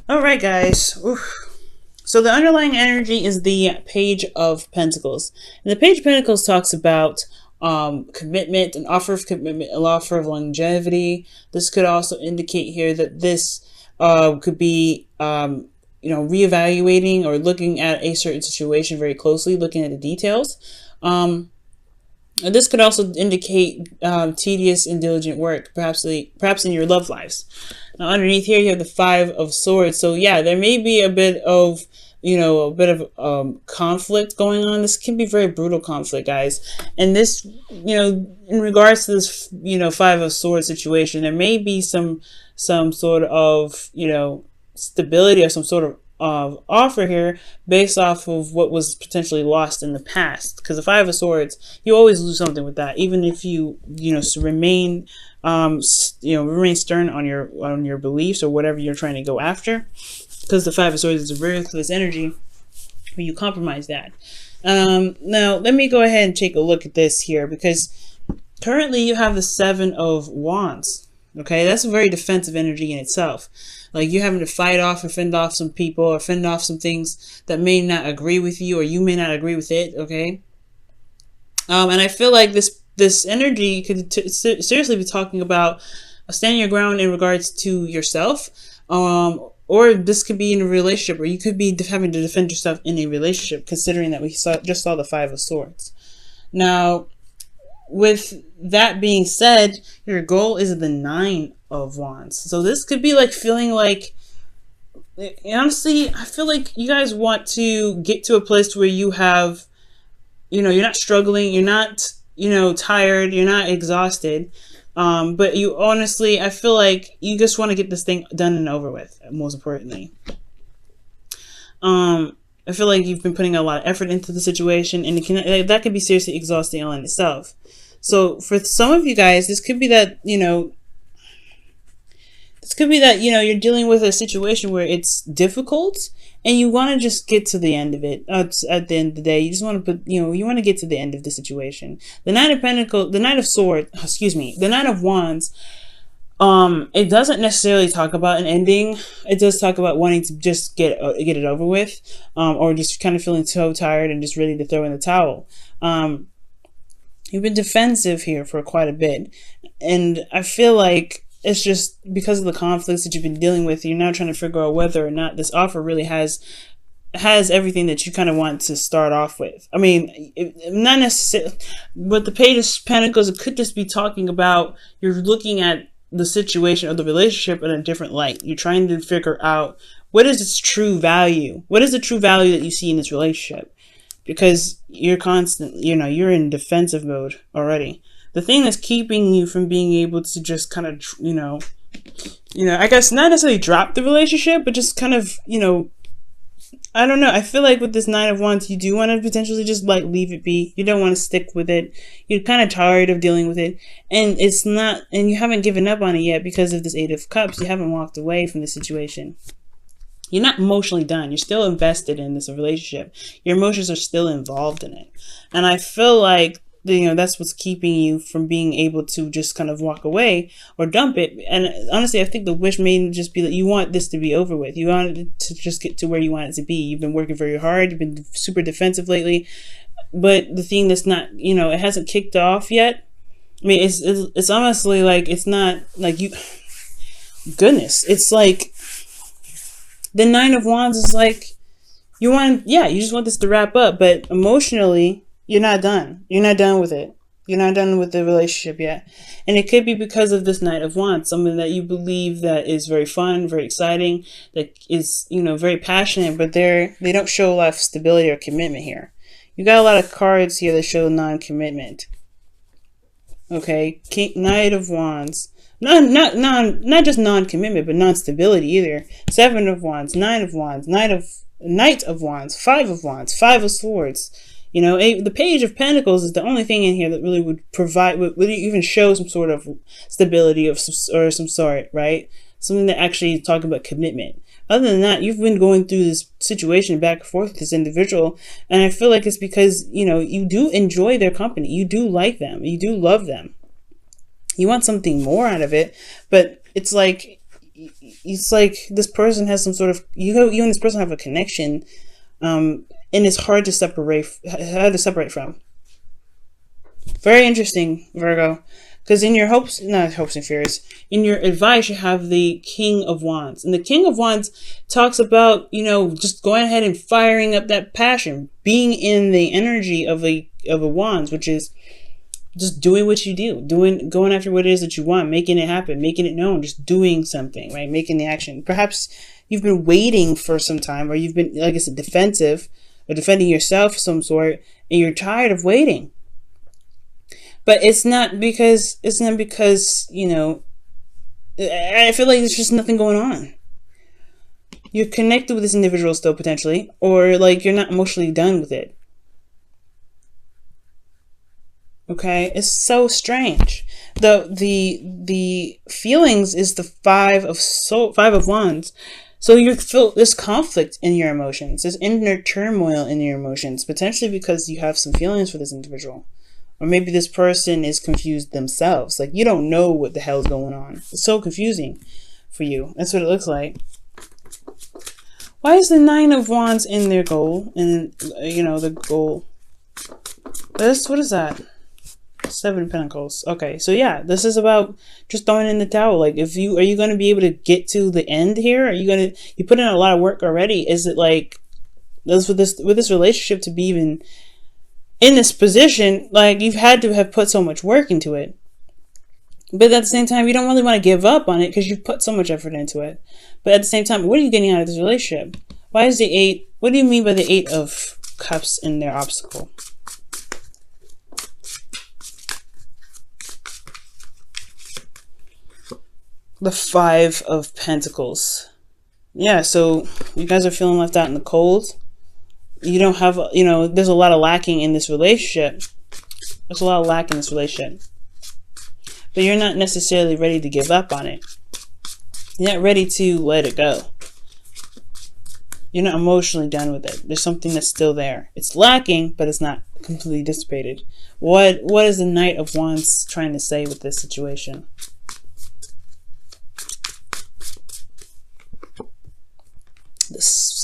All right, guys. Oof. So the underlying energy is the Page of Pentacles. And the Page of Pentacles talks about commitment, an offer of commitment, an offer of longevity. This could also indicate here that this could be, reevaluating or looking at a certain situation very closely, looking at the details. And this could also indicate tedious and diligent work, perhaps in your love lives. Now, underneath here, you have the Five of Swords. So yeah, there may be a bit of conflict going on. This can be very brutal conflict, guys. And this, in regards to this, Five of Swords situation, there may be some sort of, stability or some sort of offer here based off of what was potentially lost in the past. Because the Five of Swords, you always lose something with that, even if you remain remain stern on your beliefs or whatever you're trying to go after. Because the Five of Swords is a ruthless energy when you compromise that. Now let me go ahead and take a look at this here, because currently you have the Seven of Wands. Okay, that's a very defensive energy in itself. Like you're having to fight off or fend off some people or fend off some things that may not agree with you, or you may not agree with it. Okay. And I feel like this energy could seriously be talking about standing your ground in regards to yourself. Or this could be in a relationship, or you could be having to defend yourself in a relationship, considering that we just saw the Five of Swords. Now, with that being said, your goal is the Nine of Wands. So this could be like feeling like, honestly, I feel like you guys want to get to a place where you have, you're not struggling, you're not, tired, you're not exhausted. But you honestly, I feel like you just want to get this thing done and over with, most importantly. I feel like you've been putting a lot of effort into the situation, and that could be seriously exhausting all in itself. So for some of you guys, this could be that, you're dealing with a situation where it's difficult and you want to just get to the end of it. At the end of the day, you just want to you want to get to the end of the situation. The Nine of Pentacles, the Nine of Wands, it doesn't necessarily talk about an ending. It does talk about wanting to just get it over with, or just kind of feeling so tired and just ready to throw in the towel. You've been defensive here for quite a bit, and I feel like it's just because of the conflicts that you've been dealing with. You're now trying to figure out whether or not this offer really has everything that you kind of want to start off with. I mean, not necessarily, but the Page of Pentacles, it could just be talking about you're looking at the situation or the relationship in a different light. You're trying to figure out what is its true value. What is the true value that you see in this relationship? Because you're you're in defensive mode already. The thing that's keeping you from being able to just kind of, I guess not necessarily drop the relationship, but just kind of, I don't know. I feel like with this Nine of Wands, you do want to potentially just like leave it be. You don't want to stick with it. You're kind of tired of dealing with it. And you haven't given up on it yet because of this Eight of Cups. You haven't walked away from the situation. You're not emotionally done. You're still invested in this relationship. Your emotions are still involved in it. And I feel like, that's what's keeping you from being able to just kind of walk away or dump it. And honestly, I think the wish may just be that you want this to be over with. You want it to just get to where you want it to be. You've been working very hard. You've been super defensive lately. But the thing that's not, it hasn't kicked off yet. I mean, it's honestly like, it's not like you, goodness, it's like the Nine of Wands is like, you just want this to wrap up, but emotionally, you're not done. You're not done with it. You're not done with the relationship yet. And it could be because of this Knight of Wands, something that you believe that is very fun, very exciting, that is, very passionate, but they don't show a lot of stability or commitment here. You got a lot of cards here that show non-commitment. Okay, Knight of Wands. Not just non-commitment, but non-stability either. Seven of Wands, Nine of Wands, Knight of Wands, Five of Wands, Five of Swords. The Page of Pentacles is the only thing in here that really would even show some sort of stability or some sort, right? Something that actually talk about commitment. Other than that, you've been going through this situation back and forth with this individual, and I feel like it's because, you do enjoy their company. You do like them. You do love them. You want something more out of it, but it's like, it's like this person has some sort of, you and this person have a connection, and it's hard to separate from. Very interesting, Virgo. Because in your not hopes and fears, in your advice, you have the King of Wands. And the King of Wands talks about, just going ahead and firing up that passion, being in the energy of a Wands, which is just doing what you do, going after what it is that you want, making it happen, making it known, just doing something, right? Making the action. Perhaps you've been waiting for some time, or you've been, like I said, defensive, or defending yourself of some sort, and you're tired of waiting. But it's not because, I feel like there's just nothing going on. You're connected with this individual still, potentially, or like you're not emotionally done with it. Okay, it's so strange. The feelings is the Five of Wands. So you feel this conflict in your emotions, this inner turmoil in your emotions, potentially because you have some feelings for this individual. Or maybe this person is confused themselves. Like, you don't know what the hell is going on. It's so confusing for you. That's what it looks like. Why is the Nine of Wands in their goal? And, the goal. What is that? Seven of Pentacles. Okay, so yeah, this is about just throwing in the towel. Like, are you going to be able to get to the end here? You put in a lot of work already. Is it like, with this relationship to be even in this position, like, you've had to have put so much work into it. But at the same time, you don't really want to give up on it because you've put so much effort into it. But at the same time, what are you getting out of this relationship? Why is the Eight? What do you mean by the Eight of Cups in their obstacle? The Five of Pentacles. Yeah, so you guys are feeling left out in the cold. You don't have, there's a lot of lacking in this relationship. There's a lot of lack in this relationship. But you're not necessarily ready to give up on it. You're not ready to let it go. You're not emotionally done with it. There's something that's still there. It's lacking, but it's not completely dissipated. What is the Knight of Wands trying to say with this situation?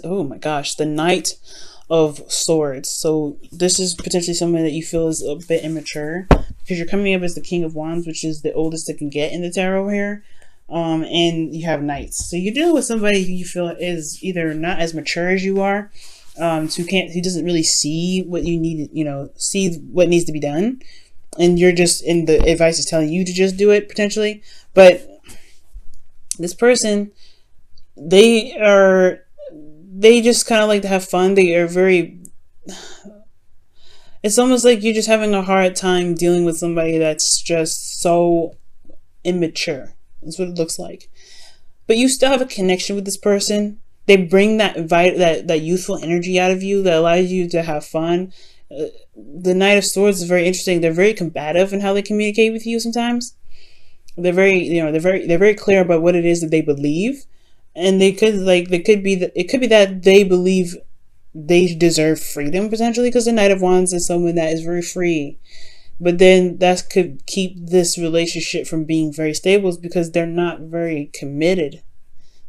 Oh my gosh, the Knight of Swords. So this is potentially something that you feel is a bit immature, because you're coming up as the King of Wands, which is the oldest it can get in the tarot here. And you have Knights. So you're dealing with somebody who you feel is either not as mature as you are, who doesn't really see what you need, see what needs to be done. And you're just, and the advice is telling you to just do it, potentially. But this person, they just kind of like to have fun. They are very, it's almost like you're just having a hard time dealing with somebody that's just so immature. That's what it looks like. But you still have a connection with this person. They bring that youthful energy out of you that allows you to have fun. The Knight of Swords is very interesting. They're very combative in how they communicate with you sometimes. They're very clear about what it is that they believe. And it could be that they believe they deserve freedom, potentially, because the Knight of Wands is someone that is very free. But then that could keep this relationship from being very stable, because they're not very committed.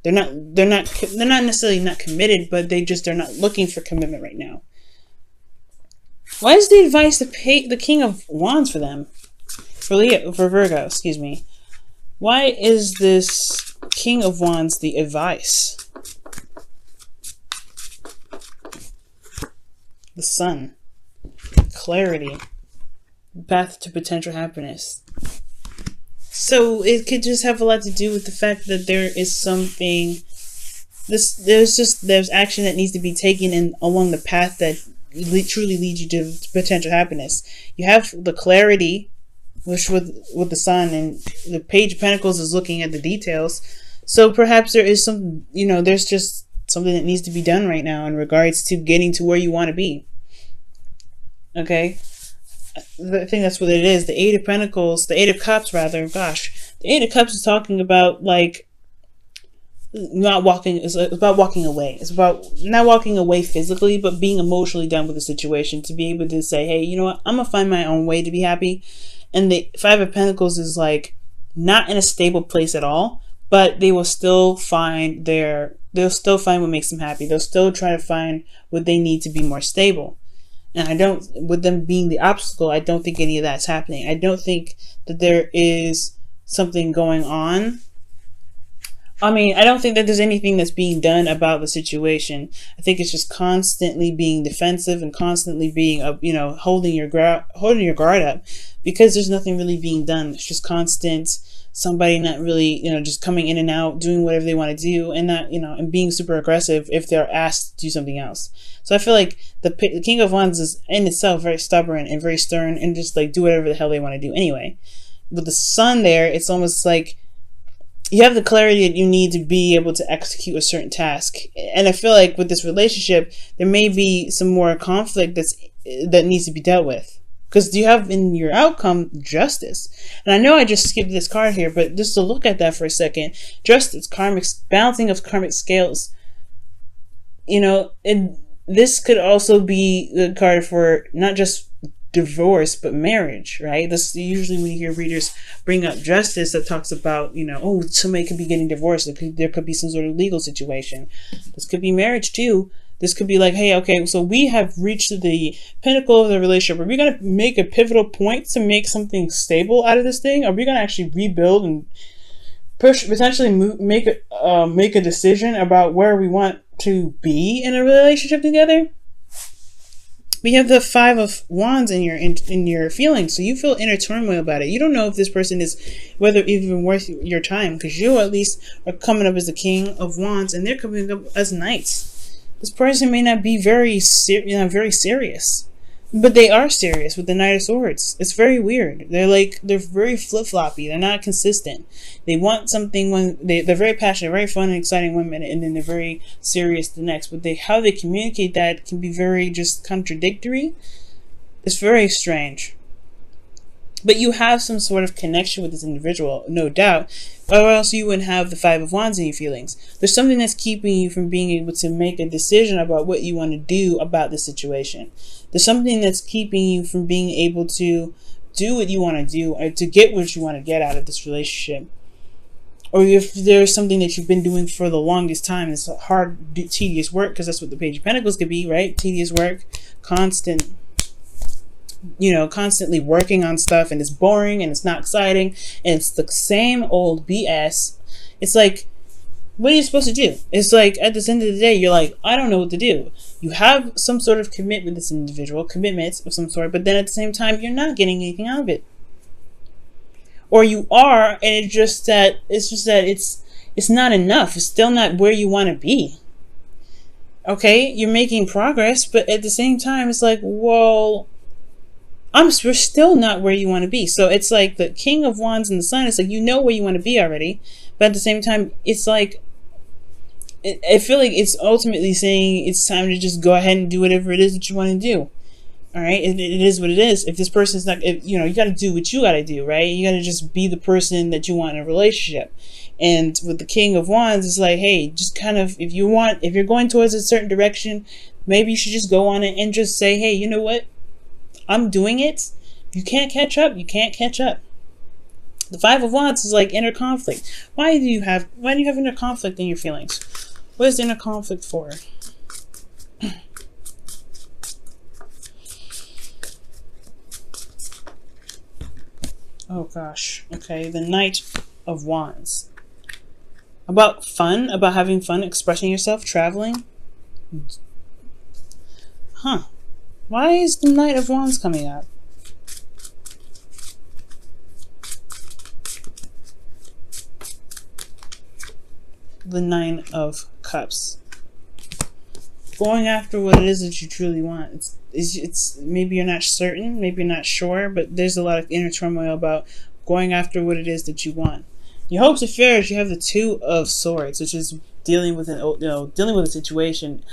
They're not necessarily not committed, but they're not looking for commitment right now. Why is the advice the King of Wands for them? For Virgo, excuse me. Why is this King of Wands the advice? The Sun. Clarity. Path to potential happiness. So it could just have a lot to do with the fact that there is something, there's action that needs to be taken along the path that truly leads you to potential happiness. You have the clarity, which with the Sun, and the Page of Pentacles is looking at the details. So perhaps there is some, there's just something that needs to be done right now in regards to getting to where you want to be. Okay? I think that's what it is. The Eight of Pentacles, the Eight of Cups, rather. Gosh, the Eight of Cups is talking about not walking. It's about walking away. It's about not walking away physically, but being emotionally done with the situation, to be able to say, hey, you know what? I'm gonna find my own way to be happy. And the Five of Pentacles is like not in a stable place at all, but they will still find they'll still find what makes them happy. They'll still try to find what they need to be more stable. And I don't, with them being the obstacle, I don't think any of that's happening. I don't think that there is something going on. I mean, I don't think that there's anything that's being done about the situation. I think it's just constantly being defensive and constantly being, holding your guard up, because there's nothing really being done. It's just constant somebody not really, just coming in and out, doing whatever they want to do, and not, and being super aggressive if they're asked to do something else. So I feel like the King of Wands is in itself very stubborn and very stern, and just like do whatever the hell they want to do anyway. With the Sun there, it's almost like you have the clarity that you need to be able to execute a certain task. And I feel like with this relationship, there may be some more conflict that needs to be dealt with. Because you have in your outcome justice. And I know I just skipped this card here, but just to look at that for a second, justice, karmic, balancing of karmic scales. This could also be the card for not just divorce but marriage, right? This usually when you hear readers bring up justice, that talks about somebody could be getting divorced, there could be some sort of legal situation. This could be marriage too. This could be like, hey, okay, so we have reached the pinnacle of the relationship. Are we going to make a pivotal point to make something stable out of this thing? Are we going to actually rebuild and potentially make a decision about where we want to be in a relationship together? We have the Five of Wands in your feelings, so you feel inner turmoil about it. You don't know if this person is, whether even worth your time, because you at least are coming up as the King of Wands, and they're coming up as Knights. This person may not be very serious, but they are serious with the Knight of Swords. It's very weird. They're very flip-floppy. They're not consistent. They want something when they're very passionate, very fun and exciting one minute, and then they're very serious the next. But how they communicate that can be very just contradictory. It's very strange. But you have some sort of connection with this individual, no doubt, or else you wouldn't have the Five of Wands in your feelings. There's something that's keeping you from being able to make a decision about what you want to do about the situation. There's something that's keeping you from being able to do what you want to do, or to get what you want to get out of this relationship. Or if there's something that you've been doing for the longest time, it's hard, tedious work, because that's what the Page of Pentacles could be, right? Tedious work, constantly working on stuff, and it's boring and it's not exciting and it's the same old BS. It's like, what are you supposed to do? It's like at the end of the day, you're like, I don't know what to do. You have some sort of commitment with this individual, commitments of some sort, but then at the same time, you're not getting anything out of it. Or you are, and it's just that it's not enough. It's still not where you want to be. Okay, you're making progress, but at the same time, it's like, well, we're still not where you want to be. So it's like the King of Wands and the Sun. It's like, you know where you want to be already, but at the same time, it's like, I feel like it's ultimately saying it's time to just go ahead and do whatever it is that you want to do. All right, it is what it is. If this person's not, you got to do what you got to do, right? You got to just be the person that you want in a relationship. And with the King of Wands, it's like, hey, just kind of, if you're going towards a certain direction, maybe you should just go on it and just say, hey, you know what? I'm doing it. You can't catch up. You can't catch up. The Five of Wands is like inner conflict. Why do you have inner conflict in your feelings? What is inner conflict for? Oh gosh. Okay, the Knight of Wands. About fun, about having fun, expressing yourself, traveling. Huh. Why is the Knight of Wands coming up? The Nine of Cups. Going after what it is that you truly want. It's maybe you're not certain, maybe you're not sure, but there's a lot of inner turmoil about going after what it is that you want. Your hopes and fears, you have the Two of Swords, which is dealing with a situation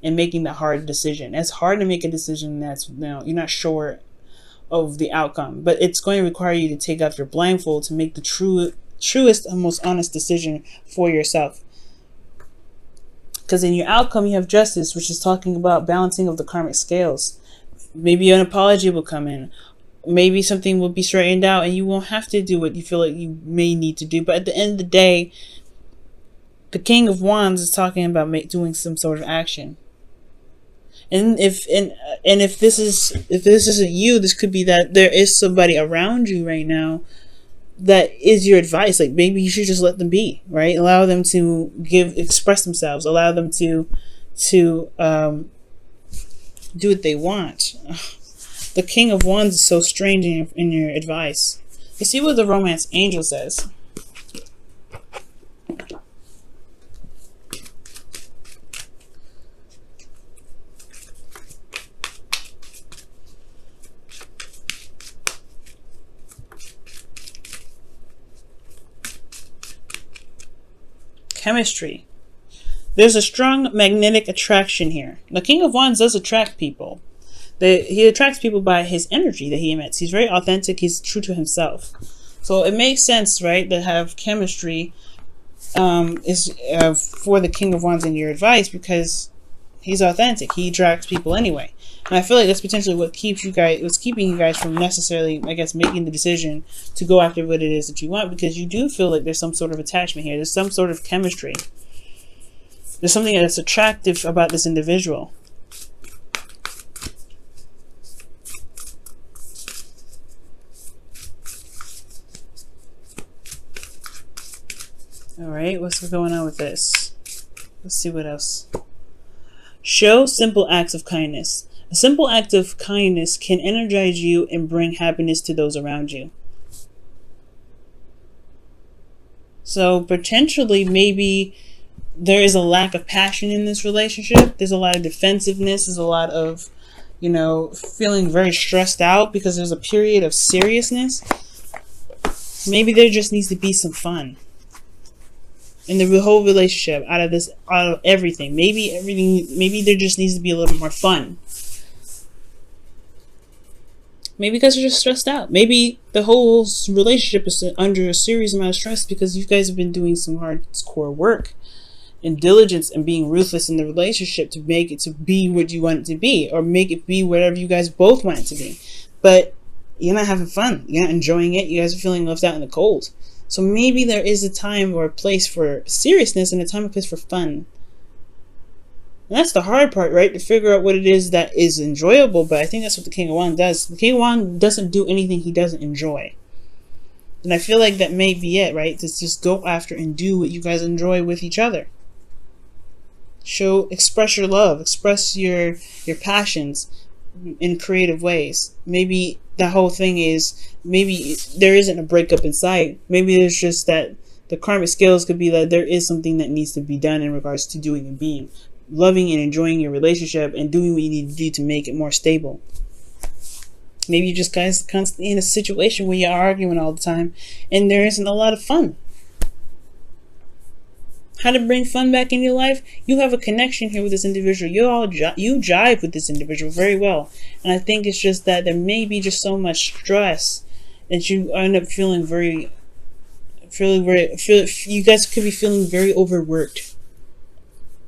and making that hard decision. It's hard to make a decision that's you're not sure of the outcome, but it's going to require you to take off your blindfold to make the truest and most honest decision for yourself. Because in your outcome, you have Justice, which is talking about balancing of the karmic scales. Maybe an apology will come in. Maybe something will be straightened out and you won't have to do what you feel like you may need to do. But at the end of the day, The King of Wands is talking about doing some sort of action. And if this isn't you, this could be that there is somebody around you right now that is your advice. Like, maybe you should just let them be, right? Allow them to express themselves. Allow them to do what they want. The King of Wands is so strange in your advice. You see what the romance angel says. Chemistry. There's a strong magnetic attraction here. The King of Wands does attract people. He attracts people by his energy that he emits. He's very authentic. He's true to himself. So it makes sense, right, to have chemistry for the King of Wands in your advice, because he's authentic. He attracts people anyway. And I feel like that's potentially what's keeping you guys from necessarily, I guess, making the decision to go after what it is that you want, because you do feel like there's some sort of attachment here. There's some sort of chemistry. There's something that's attractive about this individual. Alright, what's going on with this? Let's see what else. Show simple acts of kindness. A simple act of kindness can energize you and bring happiness to those around you. So potentially, maybe there is a lack of passion in this relationship. There's a lot of defensiveness. There's a lot of, feeling very stressed out because there's a period of seriousness. Maybe there just needs to be some fun in the whole relationship, out of everything. Maybe there just needs to be a little bit more fun. Maybe because you're just stressed out. Maybe the whole relationship is under a serious amount of stress because you guys have been doing some hardcore work and diligence and being ruthless in the relationship to make it to be what you want it to be, or make it be whatever you guys both want it to be. But you're not having fun. You're not enjoying it. You guys are feeling left out in the cold. So maybe there is a time or a place for seriousness and a time and place for fun. And that's the hard part, right? To figure out what it is that is enjoyable. But I think that's what the King of Wands does. The King of Wands doesn't do anything he doesn't enjoy. And I feel like that may be it, right? To just go after and do what you guys enjoy with each other. Express your love. Express your passions in creative ways. Maybe the whole thing is, maybe there isn't a breakup in sight. Maybe it's just that the karmic scales could be that there is something that needs to be done in regards to doing and being. Loving and enjoying your relationship and doing what you need to do to make it more stable. Maybe you just guys constantly in a situation where you're arguing all the time and there isn't a lot of fun. How to bring fun back in your life? You have a connection here with this individual. You jive with this individual very well. And I think it's just that there may be just so much stress that you end up feeling you guys could be feeling very overworked.